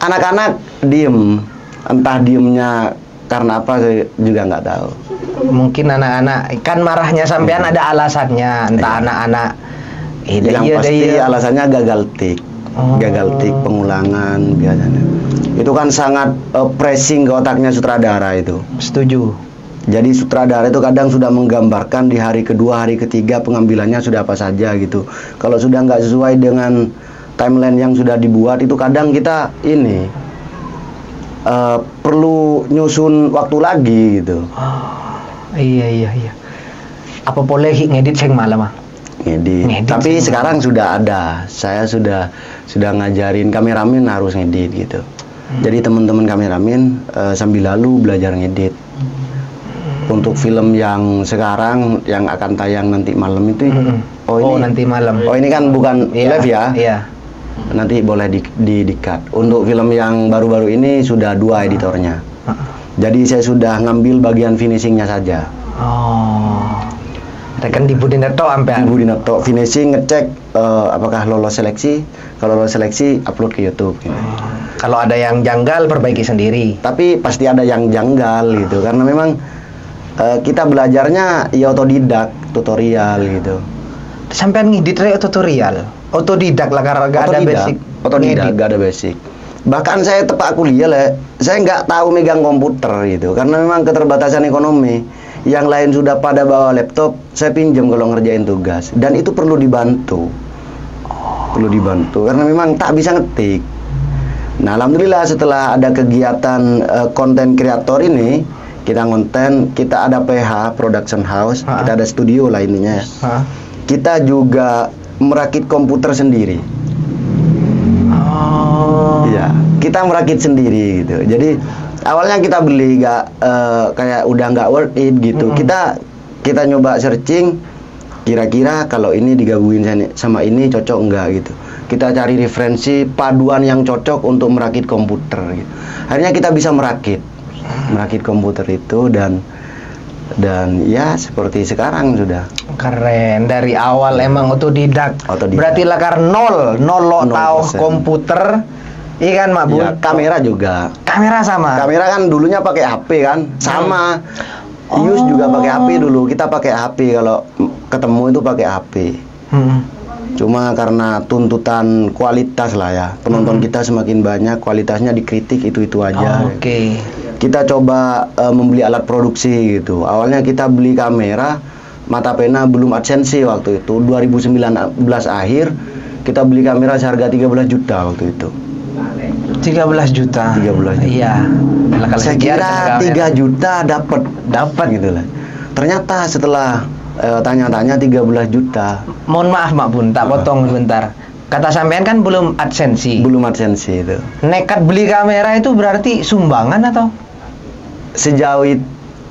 Anak-anak diem. Entah diemnya karena apa saya juga nggak tahu. Mungkin anak-anak kan marahnya sampean ada alasannya. Entah anak-anak. Yang pasti alasannya gagal tik. Gagal tik pengulangan biasanya. Itu kan sangat pressing ke otaknya sutradara itu. Setuju. Jadi sutradara itu kadang sudah menggambarkan di hari kedua, hari ketiga pengambilannya sudah apa saja gitu. Kalau sudah nggak sesuai dengan timeline yang sudah dibuat itu kadang kita ini perlu nyusun waktu lagi gitu. Iya. Apa boleh ngedit sing malam ngedit. Tapi sekarang sudah ada. Saya sudah ngajarin kameramen harus ngedit gitu. Jadi teman-teman kameramen sambil lalu belajar ngedit. Untuk film yang sekarang yang akan tayang nanti malam itu ini nanti malam. Oh ini kan bukan live ya? Iya. Nanti boleh di-cut. Untuk film yang baru-baru ini sudah 2 editornya. Jadi saya sudah ngambil bagian finishingnya saja. Rekan di Budineto sampai Budineto finishing ngecek apakah lolos seleksi. Kalau lolos seleksi upload ke YouTube gitu. Kalau ada yang janggal, perbaiki sendiri. Tapi pasti ada yang janggal gitu, karena memang kita belajarnya ya otodidak, tutorial gitu. Sampai ngedit tutorial, otodidak lah karena gak ada basic. Otodidak, gak ada basic. Bahkan saya tepat kuliah lah, saya nggak tahu megang komputer gitu, karena memang keterbatasan ekonomi. Yang lain sudah pada bawa laptop, saya pinjam kalau ngerjain tugas, dan itu perlu dibantu. Perlu dibantu karena memang tak bisa ngetik. Nah, alhamdulillah setelah ada kegiatan konten kreator ini, kita ngonten, kita ada PH production house, kita ada studio lah ininya ya. Kita juga merakit komputer sendiri. Iya, kita merakit sendiri gitu. Jadi awalnya kita beli kayak udah nggak worth it gitu. Kita nyoba searching, kira-kira kalau ini digabungin sama ini cocok nggak gitu. Kita cari referensi paduan yang cocok untuk merakit komputer gitu. Akhirnya kita bisa merakit komputer itu, dan ya seperti sekarang sudah. Keren, dari awal emang otodidak. Berarti lah karena nol lo tahu komputer. Iya kan, Mak Bun? Ya, kamera juga. Kamera sama. Kamera kan dulunya pakai HP kan, sama. Yus juga pakai HP dulu. Kita pakai HP kalau ketemu itu pakai HP. Cuma karena tuntutan kualitas lah ya, penonton kita semakin banyak, kualitasnya dikritik itu aja. Oke. Kita coba membeli alat produksi gitu. Awalnya kita beli kamera, mata pena belum AdSense waktu itu. 2019 akhir kita beli kamera seharga 13 juta waktu itu. 13 juta. 13 juta. Iya. Saya kira 3 juta dapat gitu lah. Ternyata setelah tanya-tanya 13 juta. Mohon maaf Mak Bun, tak potong sebentar. Kata sampean kan belum AdSense. Belum AdSense itu. Nekat beli kamera itu berarti sumbangan atau? Sejauh itu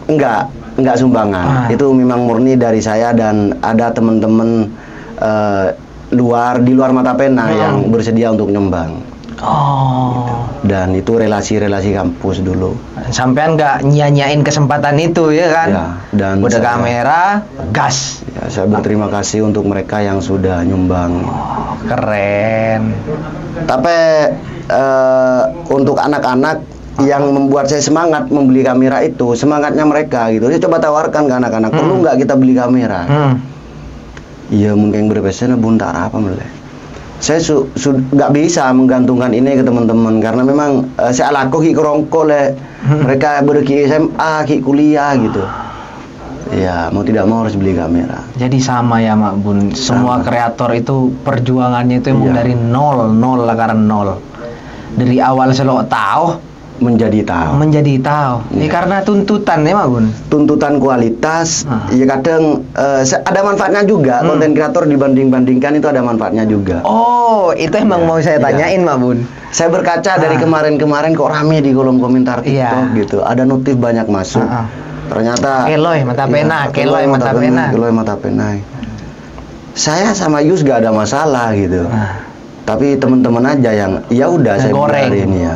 enggak sumbangan. Itu memang murni dari saya dan ada teman-teman di luar mata pena yang bersedia untuk nyumbang. Gitu. Dan itu relasi-relasi kampus dulu. Sampean nggak nyanyain kesempatan itu ya kan? Ya, dan udah kamera, gas. Ya, saya berterima kasih untuk mereka yang sudah nyumbang. Keren. Tapi untuk anak-anak yang membuat saya semangat membeli kamera itu, semangatnya mereka gitu. Saya coba tawarkan ke anak-anak, perlu nggak kita beli kamera? Iya, mungkin berpesan Bun tak apa mulai. Saya nggak bisa menggantungkan ini ke teman-teman karena memang saya laku ki kerongko le mereka berki SMA ki kuliah gitu. Ya mau tidak mau harus beli kamera. Jadi sama ya Mak Bun, semua kreator itu perjuangannya itu emang dari nol lah, karena nol. Dari awal selalu tahu menjadi tahu. Ya. Karena tuntutan ya Mak Bun. Tuntutan kualitas, ya kadang ada manfaatnya juga. Konten kreator dibanding-bandingkan itu ada manfaatnya juga. Oh, itu emang mau saya tanyain Mak Bun. Saya berkaca dari kemarin-kemarin kok rame di kolom komentar TikTok gitu. Ada notif banyak masuk. Ternyata keloy mata pena. Saya sama Yus gak ada masalah gitu. Tapi teman-teman aja yang ya udah saya biarin ya.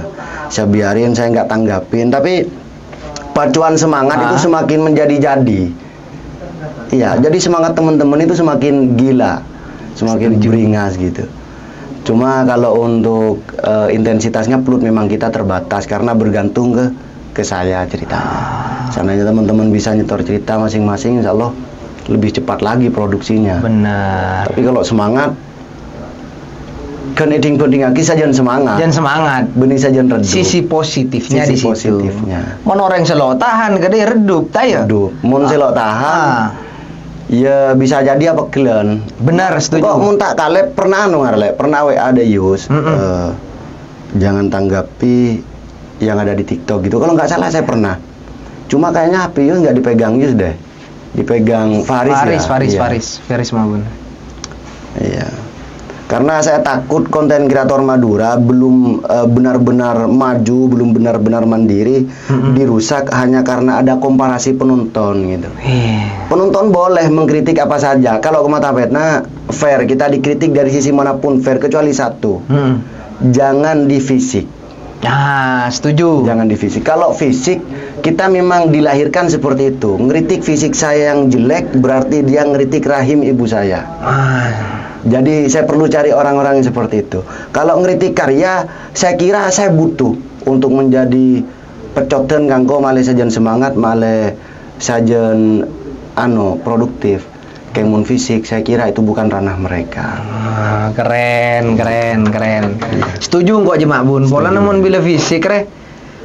Saya biarin, saya nggak tanggapin, tapi pacuan semangat itu semakin menjadi-jadi. Iya, jadi semangat teman-teman itu semakin gila, semakin beringas gitu. Cuma kalau untuk intensitasnya Plut memang kita terbatas karena bergantung ke saya ceritanya. Seandainya teman-teman bisa nyetor cerita masing-masing, insya Allah lebih cepat lagi produksinya. Benar. Tapi kalau semangat kan eding-eding lagi saja semangat. Jangan semangat. Benih saja redup. Sisi positifnya Sisi di situ. positifnya. Mon orang selo tahan gede redup tayo. Redup. Mon selo tahan. Ya bisa jadi apa gelen. Benar, setuju. Kok mun tak kalep pernah pernah WA ada Yus. Jangan tanggapi yang ada di TikTok gitu. Kalau nggak salah saya pernah. Cuma kayaknya HP Yus nggak dipegang Yus deh. Dipegang Faris Mabun. Iya. Karena saya takut konten kreator Madura belum benar-benar maju, belum benar-benar mandiri, dirusak hanya karena ada komparasi penonton gitu. Penonton boleh mengkritik apa saja. Kalau ke mata petna fair, kita dikritik dari sisi manapun fair kecuali satu. Jangan di fisik. Ah, setuju. Jangan di fisik. Kalau fisik kita memang dilahirkan seperti itu. Ngeritik fisik saya yang jelek berarti dia ngeritik rahim ibu saya. Jadi saya perlu cari orang-orang yang seperti itu. Kalau ngeritik karya, saya kira saya butuh untuk menjadi pecoten kanggo male sajen semangat, male sajen produktif. Kemun fisik, saya kira itu bukan ranah mereka. Keren. Setuju kok aja Mak Bun. Pola namun bila fisik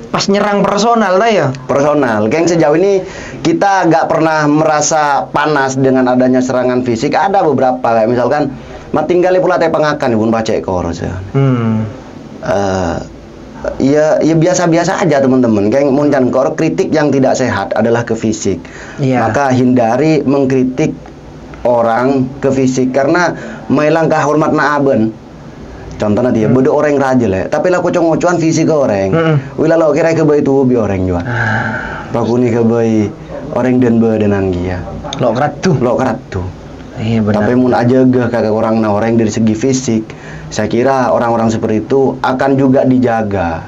pas nyerang personal lah ya. Personal. Kayak sejauh ini kita nggak pernah merasa panas dengan adanya serangan fisik. Ada beberapa kayak misalkan matinggali pula teh pengakan Bun baca ekor ya. Ya biasa-biasa aja teman-teman. Kayak muncan kor kritik yang tidak sehat adalah ke fisik. Maka hindari mengkritik orang ke fisik karena melangkah hormat na aben. Contohnya dia bodoh orang raja lah, tapi lah kocong-kocokan fisik ke orang. Wila lo kira ke bayi tuh bi orang juga. Pakuni ke bayi orang dan bedenang dia. Lo kerat tuh. Iya benar. Tapi mun aja gak kakak orang dari segi fisik, saya kira orang-orang seperti itu akan juga dijaga.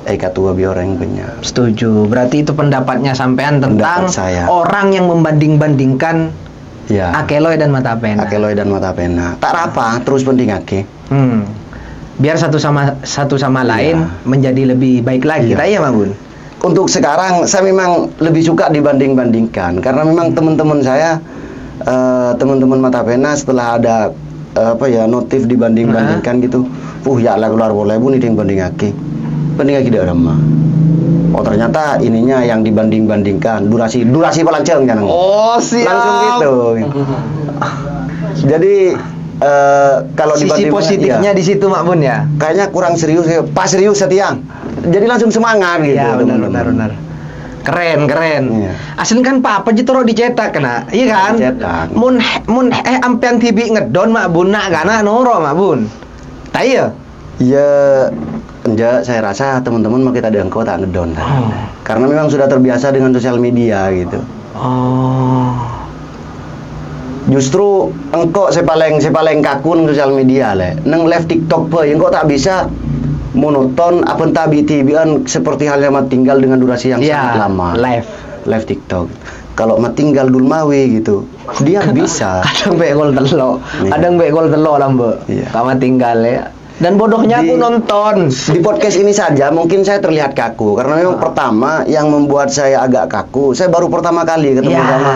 Katua bi orang punya. Setuju. Berarti itu pendapatnya sampean tentang orang yang membanding-bandingkan Akeloy dan mata pena. Tak apa, terus penting biar satu sama lain menjadi lebih baik lagi. Ya Mak Bun. Untuk sekarang saya memang lebih suka dibanding-bandingkan karena memang teman-teman saya, teman-teman mata pena setelah ada notif dibanding-bandingkan gitu. Ya lah keluar boleh Bun ini yang banding tidak ramah. Oh ternyata ininya yang dibanding-bandingkan durasi pelanceng jangan. Oh siap. Langsung gitu. Jadi kalau sisi positifnya di situ Mak Bun ya. Kayaknya kurang serius ya. Pas serius setiang. Jadi langsung semangat gitu. Iya benar. Keren. Iya. Asli kan Papa jitoro dicetak kena. Iya kan? Dicetak. Mun ampean tibi ngedon Mak Bun nak kana noro Mak Bun. Ta iya. Ya saya rasa teman-teman mau kita dengko tak ngedon. Karena memang sudah terbiasa dengan sosial media gitu. Justru engkau saya paling kaku sosial media neng live TikTok engkau tak bisa monoton apa entah BTB seperti halnya mat tinggal dengan durasi yang sangat lama. Live TikTok. Kalau mat tinggal Dulmawi gitu, dia bisa. Kadang begol telo lah Mbak. Kamu tinggal ya. Dan bodohnya aku nonton di podcast ini saja mungkin saya terlihat kaku karena memang pertama yang membuat saya agak kaku, saya baru pertama kali ketemu sama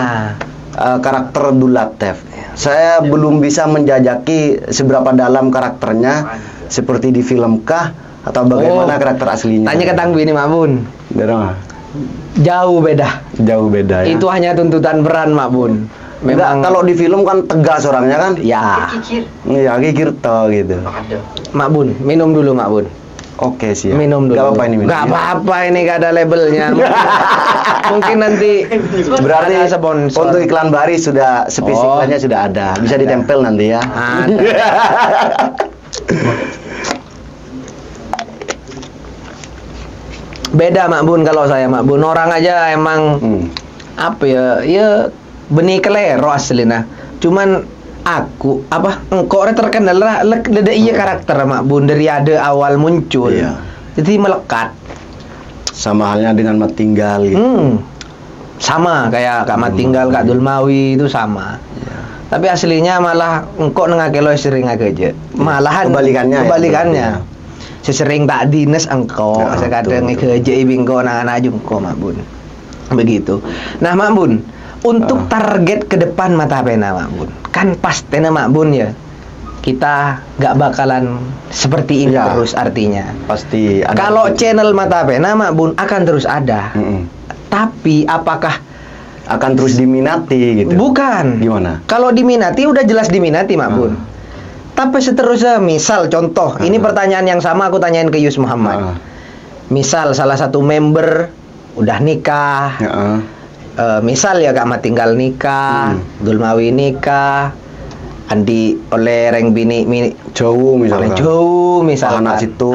karakter Dulatev. Saya belum bisa menjajaki seberapa dalam karakternya seperti di film kah atau bagaimana karakter aslinya. Tanya ke Tangbi ini Mak Bun. Jauh beda ya. Itu hanya tuntutan peran Mak Bun. Memang kalau di film kan tegas orangnya kan? Iya, kikir gitu. Mak Bun, minum dulu Mak Bun. Oke siap. Minum dulu. Gak apa-apa ini minum. Gak apa-apa ini gak ada labelnya. Mungkin nanti berarti untuk iklan baris sudah iklannya sudah ada. Bisa ditempel nanti ya. Beda Mak Bun kalau saya Mak Bun. Orang aja emang ya benih kelero aslinya. Cuman aku engkau terkenal lah iya karakter Mak Bun dari ada awal muncul. Jadi melekat. Sama halnya dengan Mat Tinggal gitu. Sama kayak Kak Mat Tinggal, Kak Dulmawi itu sama. Tapi aslinya malah engkau nengakelo sering aja. Malahan kebalikannya. Sesering tak dinas engkau, sekadang ngekeje ibingko anak-anak jungko Mak Bun. Begitu. Nah Mak Bun, untuk target ke depan mata pena Mak Bun, kan pasti Mak Bun ya, kita gak bakalan seperti ini terus artinya. Pasti ada. Kalau channel mata pena Mak Bun akan terus ada. Tapi apakah akan terus diminati gitu? Bukan. Gimana? Kalau diminati udah jelas diminati Mak Bun. Tapi seterusnya misal contoh, ini pertanyaan yang sama aku tanyain ke Yus Muhammad. Misal salah satu member udah nikah. Misal ya Kak Mat tinggal nikah, Dulmawi nikah, Andi oleh reng bini jauh misalkan. Anak situ.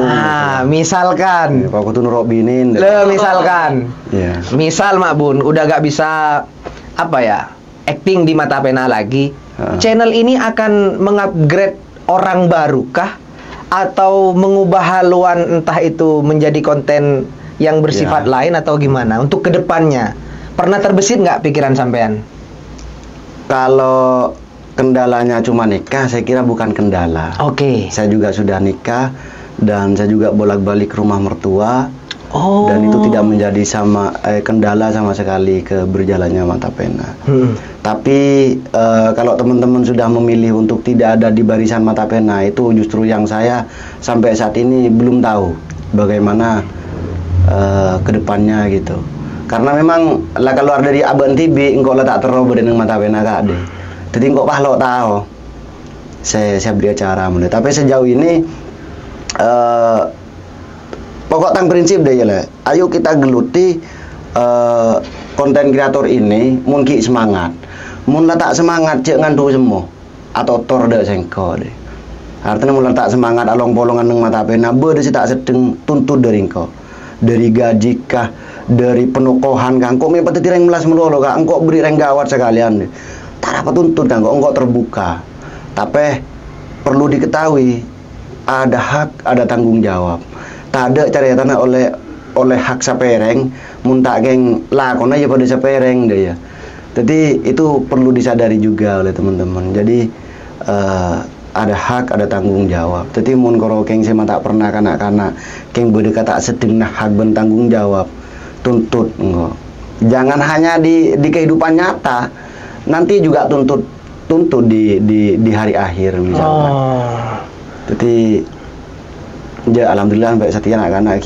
Misalkan. Kalau aku tuh nurok binin. Misalkan. Misal Mak Bun udah gak bisa acting di mata pena lagi. Channel ini akan mengupgrade orang baru kah atau mengubah haluan entah itu menjadi konten yang bersifat lain atau gimana untuk kedepannya? Pernah terbesit nggak pikiran sampean? Kalau kendalanya cuma nikah, saya kira bukan kendala. Oke. Saya juga sudah nikah dan saya juga bolak-balik ke rumah mertua. Oh. Dan itu tidak menjadi kendala sama sekali ke berjalannya mata pena. Tapi kalau teman-teman sudah memilih untuk tidak ada di barisan mata pena, itu justru yang saya sampai saat ini belum tahu bagaimana kedepannya gitu. Karena memang lah keluar dari Aban TV, engkau lah tak terlalu dengan mata pena kak deh. Jadi engkau pahlo tahu. Saya beri acara mulai. Tapi sejauh ini pokok tang prinsip deh ya lah. Ayo kita geluti konten kreator ini, mungkin semangat. Mun lah tak semangat cek ngandu semua atau tor deh sengko deh. Artinya mun lah tak semangat along polongan neng mata pena, berde sih tak sedeng tuntut dari engkau. Dari gaji kah, dari penokohan kah, engkau mepet tireng melas melolo kah, engkau beri reng gawat sekalian deh. Tak apa tuntut kah, engkau terbuka. Tapi perlu diketahui ada hak, ada tanggung jawab. Tak ada cariatan oleh hak sapereng, muntak geng lakon aja pada sapereng deh ya. Jadi itu perlu disadari juga oleh teman-teman. Jadi ada hak, ada tanggung jawab. Jadi mun koro keng sema tak pernah kanak-kanak keng berdeka tak sedeng nah hak ben tanggung jawab. Tuntut enggak. Jangan hanya di kehidupan nyata, nanti juga tuntut di hari akhir misalkan. Jadi ya alhamdulillah sampai saat ini anak-anak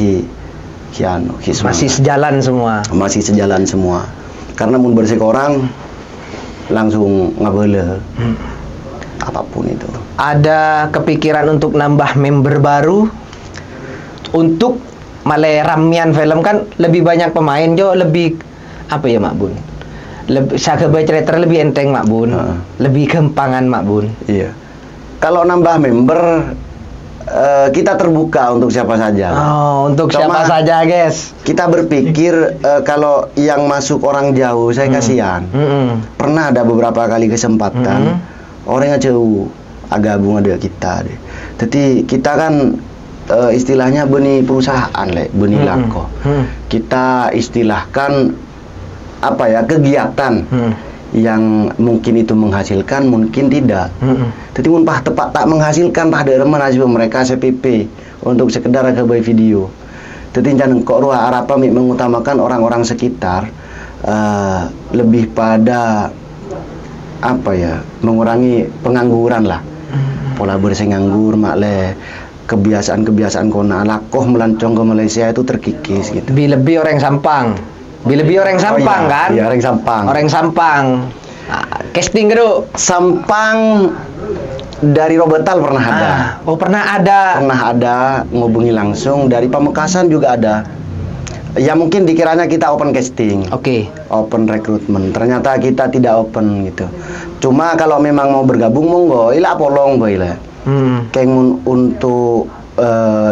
masih sejalan semua. Masih sejalan semua. Karena mun bersih orang langsung ngabele. Apapun itu. Ada kepikiran untuk nambah member baru untuk malah ramian film kan lebih banyak pemain jo, lebih apa ya Mak Bun? Lebih sahabat cerita lebih enteng Mak Bun. Lebih gempangan Mak Bun. Iya. Kalau nambah member kita terbuka untuk siapa saja. Oh, untuk siapa saja, guys. Kita berpikir kalau yang masuk orang jauh, saya kasihan. Pernah ada beberapa kali kesempatan orang yang jauh agak gabung ada kita deh. Jadi kita kan istilahnya benih perusahaan benih lako. Kita istilahkan apa ya, kegiatan yang mungkin itu menghasilkan, mungkin tidak. Jadi mumpah tepat tak menghasilkan pada remen hasil mereka CPP untuk sekedar kebaik video. Jadi jangan kok ruah arapa mengutamakan orang-orang sekitar lebih pada apa ya, mengurangi pengangguran lah. Pola bersih nganggur makle kebiasaan-kebiasaan kona lakoh melancong ke Malaysia itu terkikis gitu. Lebih orang Sampang. Lebih orang Sampang kan? Iya, orang Sampang. Orang Sampang. Casting gitu. Sampang dari Robetal pernah ada. Oh, pernah ada. Pernah ada, ngubungi langsung dari Pamekasan juga ada. Ya mungkin dikiranya kita open casting. Oke. Open rekrutmen. Ternyata kita tidak open gitu. Cuma kalau memang mau bergabung monggo, ila polong boy lah. Kayak untuk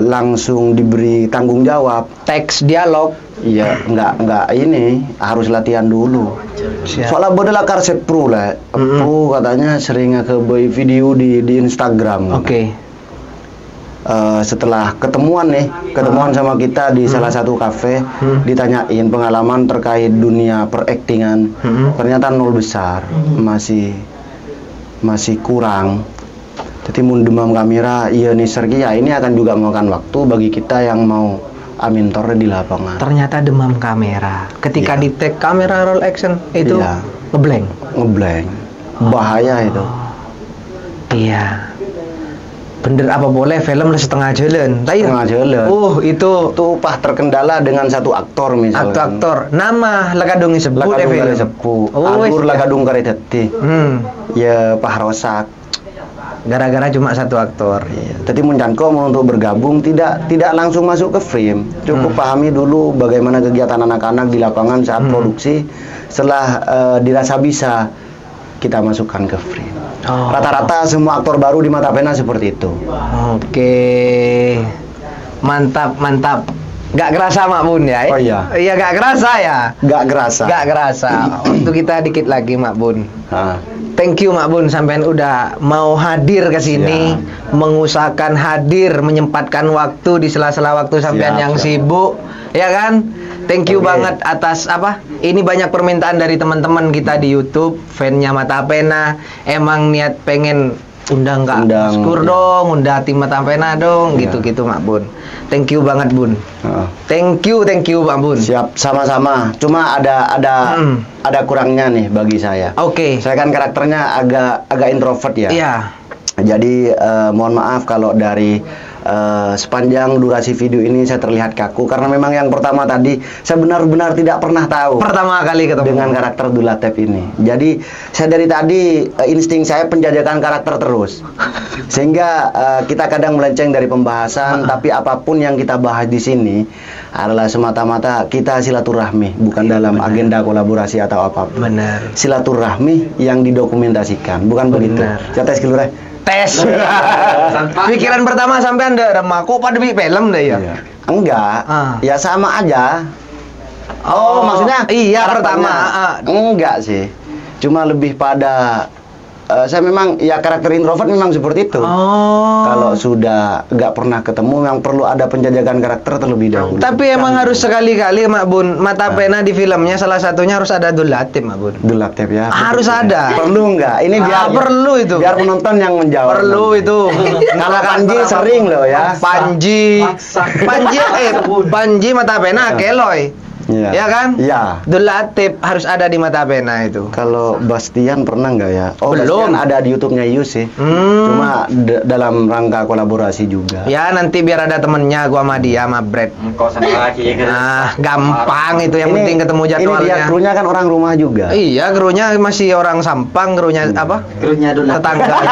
langsung diberi tanggung jawab. Teks dialog. Iya, enggak ini harus latihan dulu. Soalnya bodoh karsep pro lah. Pro katanya sering ke video di Instagram. Oke. Setelah ketemuan sama kita di salah satu kafe, ditanyain pengalaman terkait dunia peraktingan, ternyata nol besar, masih kurang. Jadi mun demam kamera, iya nih Sergi ya ini akan juga memakan waktu bagi kita yang mau amintor di lapangan. Ternyata demam kamera. Ketika di tag kamera roll action itu ngeblank. Bahaya itu. Iya. Bener apa boleh film setengah jalan. Setengah jalan. Itu pah terkendala dengan satu aktor misalnya. Aktor. Nama lagadung disebut Alur lagadung kareteti. Ya Pah Rosak. Gara-gara cuma satu aktor. Jadi Muncanko untuk bergabung tidak langsung masuk ke frame. Cukup pahami dulu bagaimana kegiatan anak-anak di lapangan saat produksi. Setelah dirasa bisa, kita masukkan ke frame. Rata-rata semua aktor baru di mata pena seperti itu. Oke. Mantap. Gak kerasa Mak Bun ya? Oh iya. Iya gak kerasa ya? Gak kerasa. Waktu kita dikit lagi Mak Bun. Thank you Mak Bun sampean udah mau hadir ke sini, mengusahakan hadir, menyempatkan waktu di sela-sela waktu sampean yang sibuk, ya kan? Thank you banget atas apa? Ini banyak permintaan dari teman-teman kita di YouTube, fansnya Mata Pena, emang niat pengen undang Skur dong, undang tim Mata Pena dong, gitu-gitu Mak Bun. Thank you banget Bun. Thank you Mak Bun. Siap, sama-sama. Cuma ada kurangnya nih bagi saya. Oke. Saya kan karakternya agak introvert ya. Iya. Jadi mohon maaf kalau dari sepanjang durasi video ini saya terlihat kaku karena memang yang pertama tadi saya benar-benar tidak pernah tahu pertama kali ketemu dengan karakter Dulatep ini. Jadi saya dari tadi insting saya penjajakan karakter terus sehingga kita kadang melenceng dari pembahasan, tapi apapun yang kita bahas di sini adalah semata-mata kita silaturahmi, bukan dalam agenda kolaborasi atau apapun. Benar. Silaturahmi yang didokumentasikan, bukan begitu. Saya tes dulu deh. Tes. Pikiran pertama sampean ada kok pada bikin film deh ya? Enggak. Ya sama aja. Oh, maksudnya iya pertama. Enggak sih. Cuma lebih pada saya memang ya karakter introvert memang seperti itu. Kalau sudah nggak pernah ketemu memang perlu ada penjajakan karakter terlebih dahulu. Tapi emang harus sekali-kali Mak Bun, Mata Pena di filmnya salah satunya harus ada Dulatep Mak Bun. Dulatep ya. Harus ada. Perlu nggak? Ini biar perlu itu. Biar penonton yang menjawab. Perlu itu. Kalau Panji sering loh ya. Panji Mata Pena Keloy. Ya kan? Iya. Dulatep harus ada di Mata Pena itu. Kalau Bastian pernah nggak ya? Oh, belum. Bastian ada di YouTube-nya Yus sih. Cuma dalam rangka kolaborasi juga. Ya nanti biar ada temennya gua sama dia sama Brad. Nah, gampang itu yang penting ketemu jadwalnya. Ini dia krunya kan orang rumah juga. Iya, krunya masih orang Sampang, krunya apa? Krunya Dulatep. Tetangga.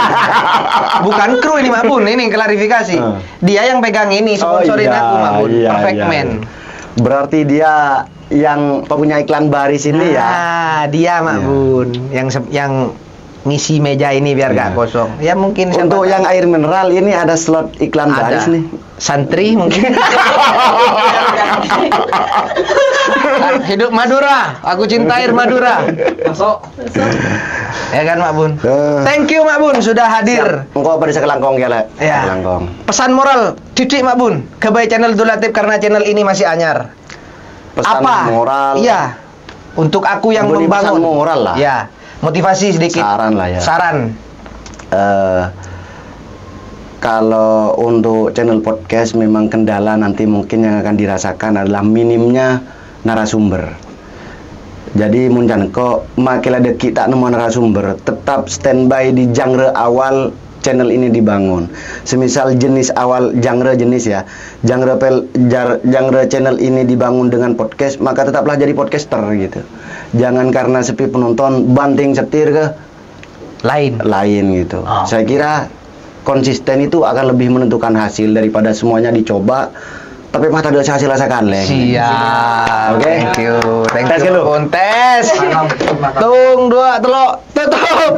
Bukan kru ini Mak Bun, ini klarifikasi. Dia yang pegang ini, sponsorin aku Mak Bun. Perfect Man. Berarti dia yang punya iklan baris ini ya? Dia Mak Bun, yang ngisi meja ini biar gak kosong. Ya mungkin untuk yang air mineral ini ada slot iklan baris nih. Santri mungkin. Hidup Madura, aku cinta air Madura. Masuk. Ya kan Mak Bun. Thank you Mak Bun sudah hadir. Engkau pada sekelangkong ya, Le. Ya. Pesan moral titik Mak Bun ke channel Dulatep karena channel ini masih anyar. Pesan moral. Iya. Untuk aku yang membangun. Pesan moral lah. Ya. Motivasi sedikit. Saran lah ya. Saran. Kalau untuk channel podcast memang kendala nanti mungkin yang akan dirasakan adalah minimnya narasumber. Jadi muncan kok makilah deki tak nemu narasumber, tetap standby di genre awal channel ini dibangun. Semisal jenis awal genre channel ini dibangun dengan podcast, maka tetaplah jadi podcaster gitu. Jangan karena sepi penonton banting setir ke lain gitu. Saya kira konsisten itu akan lebih menentukan hasil daripada semuanya dicoba tapi mata dosa hasil rasakan leh. Siap. Oke. Thank you. Tes dulu. Tes. Tung 2 telok. Tutup.